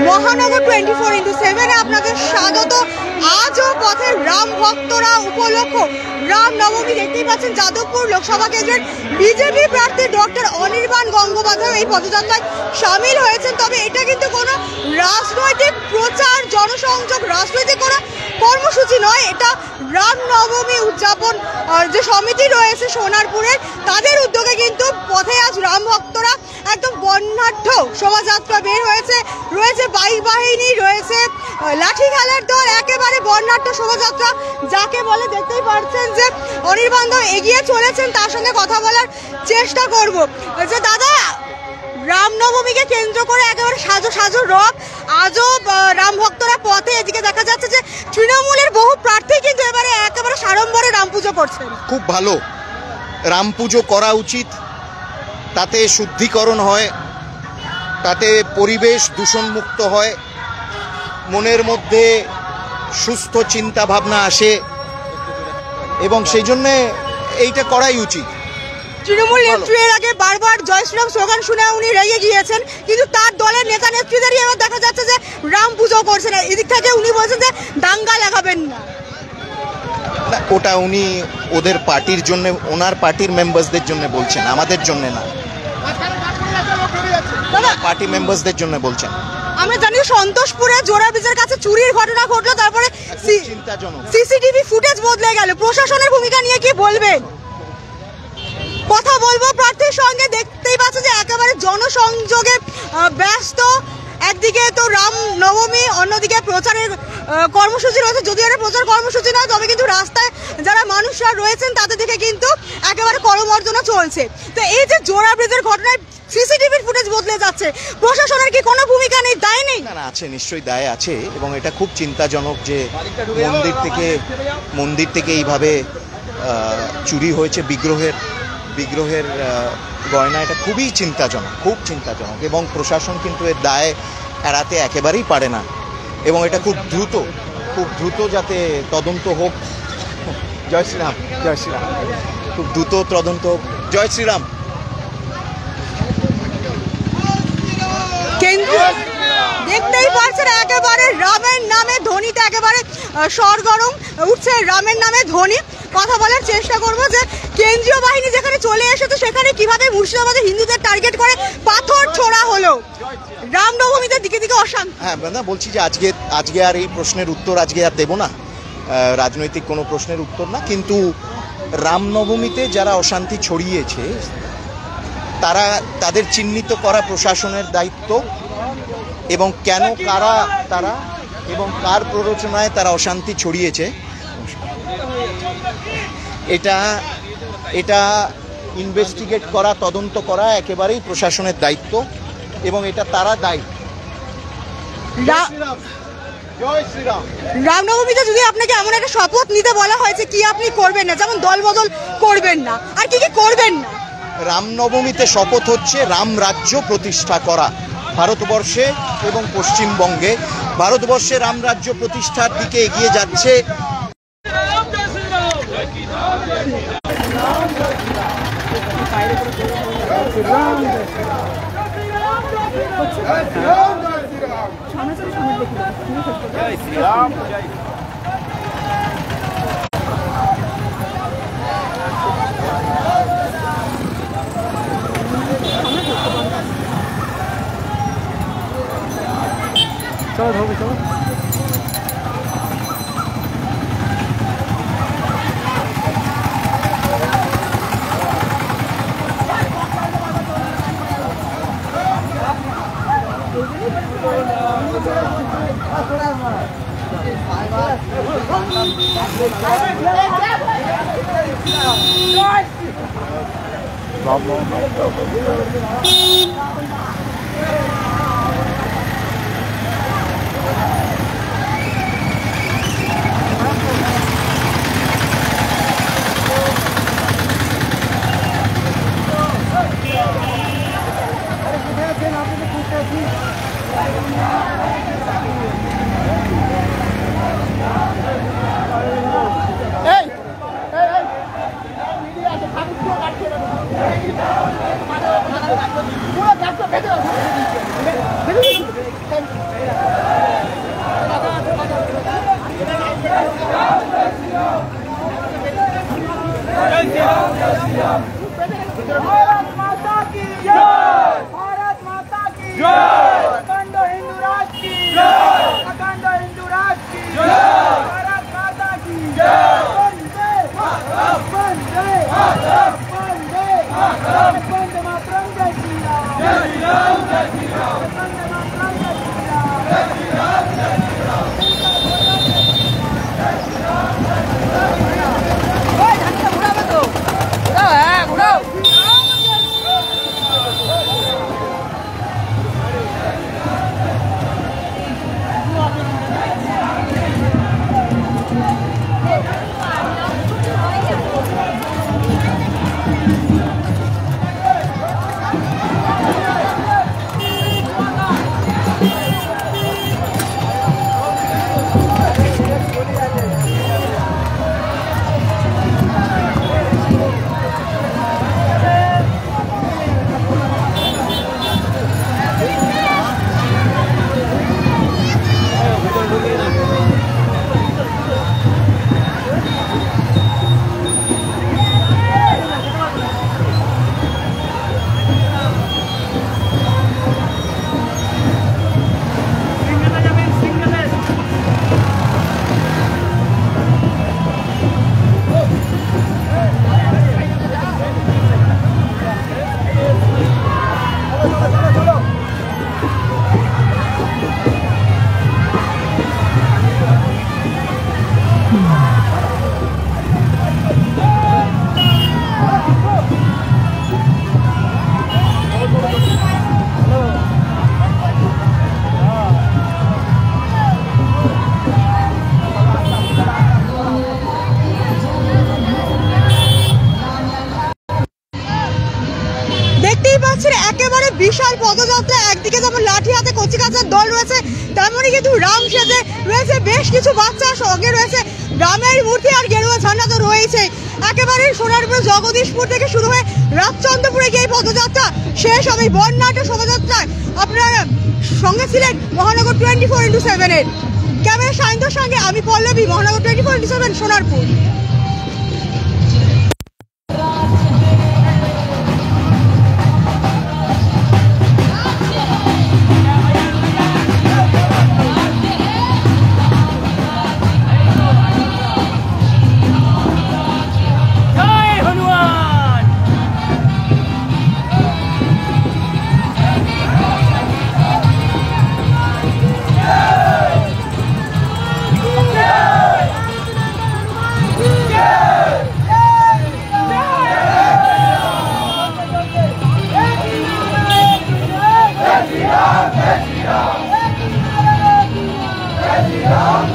মহানগর 24x7 আপনাদের স্বাগত। আজও পথের রাম ভক্তরা উপলক্ষ রাম নবমী দেখতেই পাচ্ছেন যাদবপুর লোকসভা কেন্দ্রের বিজেপি প্রার্থী ডক্টর অনির্বাণ গঙ্গোপাধ্যায় এই পদযাত্রায় সামিল হয়েছেন। তবে এটা কিন্তু কোনো রাজনৈতিক প্রচার জনসংযোগ রাজনৈতিক কোনো কর্মসূচি নয়, এটা রাম নবমী উদযাপন যে সমিতি রয়েছে সোনারপুরের তাদের উদ্যোগে কিন্তু পথে আজ রাম ভক্তরা একদম বর্ণাঢ্য শোভাযাত্রা বের হয়েছে। রয়েছে বাইক বাহিনী, রয়েছে লাঠি খেলার দল, একেবারে বর্ণাঢ্য শোভাযাত্রা যাকে বলে। দেখতেই পাচ্ছেন যে অনির্বাণ দা এগিয়ে চলেছেন, তার সঙ্গে কথা বলার চেষ্টা করব। যে দাদা, রামনবমীকে কেন্দ্র করে একেবারে সাজো সাজো রব, আজও রাম ভক্তরা পথে। এদিকে দেখা যাচ্ছে যে তৃণমূলের বহু প্রার্থী কিন্তু এবারে একেবারে সাড়ম্বরে রাম পুজো করছেন। খুব ভালো, রাম পুজো করা উচিত, তাতে শুদ্ধিকরণ হয়, তাতে পরিবেশ দূষণমুক্ত হয়, মনের মধ্যে সুস্থ চিন্তা ভাবনা আসে এবং সেই জন্যে এইটা করাই উচিত। তৃণমূল নেত্রী এর আগে বারবার জয় শ্রীরাম স্লোগান শুনে উনি রেগে গিয়েছেন, কিন্তু তার দলের নেতা নেত্রীদেরই এবার দেখা যাচ্ছে যে রাম পুজো করছেন। এদিক থেকে উনি বলছেন যে দাঙ্গা লাগাবেন না। ওটা উনি ওদের পার্টির জন্য, ওনার পার্টির মেম্বারসদের জন্য বলছেন, আমাদের জন্য না, পার্টি মেম্বারসদের জন্য বলছেন। আমরা জানি সন্তোষপুরে জোড়া ব্রিজের কাছে চুরির ঘটনা ঘটলো, তারপরে চিন্তাজনক সিসিটিভি ফুটেজ বদলে গেল। প্রশাসনের ভূমিকা নিয়ে কি বলবেন? কথা বলবো প্রার্থীর সঙ্গে। দেখতেই পাচ্ছ যে একেবারে জনসংযোগে ব্যস্ত। একদিকে তো রাম নবমী, অন্যদিকে প্রচারের কর্মসূচি রয়েছে। যদি এটা প্রচার কর্মসূচি নয়, তবে কিন্তু রাস্তায় যারা মানুষরা রয়েছেন তাদের দিকে কিন্তু একেবারে করমর্দনা চলছে। তো এই যে জোড়া ব্রিজের ঘটনায় সিসিটিভির ফুটেজ বদলে যাচ্ছে, প্রশাসনের কি কোনো ভূমিকা নেই, দায় নেই? না, আছে, নিশ্চয়ই দায় আছে এবং এটা খুব চিন্তাজনক যে মন্দির থেকে এইভাবে চুরি হয়েছে বিগ্রহের গয়না। এটা খুবই চিন্তাজনক, খুব চিন্তাজনক এবং প্রশাসন কিন্তু এর দায় এড়াতে একেবারেই পারে না এবং এটা খুব দ্রুত যাতে তদন্ত হোক। জয় শ্রীরাম, জয় শ্রীরাম। খুব দ্রুত তদন্ত হোক। জয় শ্রীরাম। দেখতেই পাচ্ছেন একেবারে রামের নামে ধ্বনিতে একেবারে সরগরম উঠছে রামের নামে ধ্বনি। কথা বলার চেষ্টা করব যে কেন্দ্রীয় বাহিনী যেখানে চলে এসেছে সেখানে কিভাবে মুর্শিদাবাদের হিন্দুদের টার্গেট করে পাথর ছোড়া হলো, রামনবমীতে দিকে দিকে অশান্তি। হ্যাঁ না, বলছি যে আজকে আর এই প্রশ্নের উত্তর আজকে আর দেব না, রাজনৈতিক কোনো প্রশ্নের উত্তর না, কিন্তু রামনবমীতে যারা অশান্তি ছড়িয়েছে তাদের চিহ্নিত করা প্রশাসনের দায়িত্ব এবং কেন কারা তারা এবং কার প্ররোচনায় তারা অশান্তি ছড়িয়েছে এটা ইনভেস্টিগেট করা, তদন্ত করা একেবারেই প্রশাসনের দায়িত্ব এবং এটা তারা দায়ী। রামনবমীতে যদি আপনাকে এমন একটা শপথ নিতে বলা হয়েছে, কি আপনি করবেন না? যেমন দলবদল করবেন না, আর কি কি করবেন না? রামনবমীতে শপথ হচ্ছে রাম রাজ্য প্রতিষ্ঠা করা ভারতবর্ষে এবং পশ্চিমবঙ্গে। ভারতবর্ষে রাম রাজ্য প্রতিষ্ঠার দিকে এগিয়ে যাচ্ছে। চলো ধরবে, চলো। বিশাল পদযাত্রা, একদিকে যেমন লাঠি হাতে কচিকাচার দল রয়েছে, তেমনই কিন্তু রাম সেজে রয়েছে বেশ কিছু বাচ্চা, সঙ্গে রয়েছে রামের মূর্তি আর গেরুয়া ঝান্ডা তো রয়েছে। একেবারে সোনারপুর জগদীশপুর থেকে শুরু হয়ে রাজচন্দ্রপুরে গিয়ে এই পদযাত্রা শেষ হবে। বর্ণাঢ্য শোভাযাত্রায় আপনারা সঙ্গে ছিলেন মহানগর 24x7-এর ক্যামেরা সাইন্সের সঙ্গে আমি পল্লবী, মহানগর 24x7 Sonarpur. Jai Ram, Jai Ram, Jai Ram.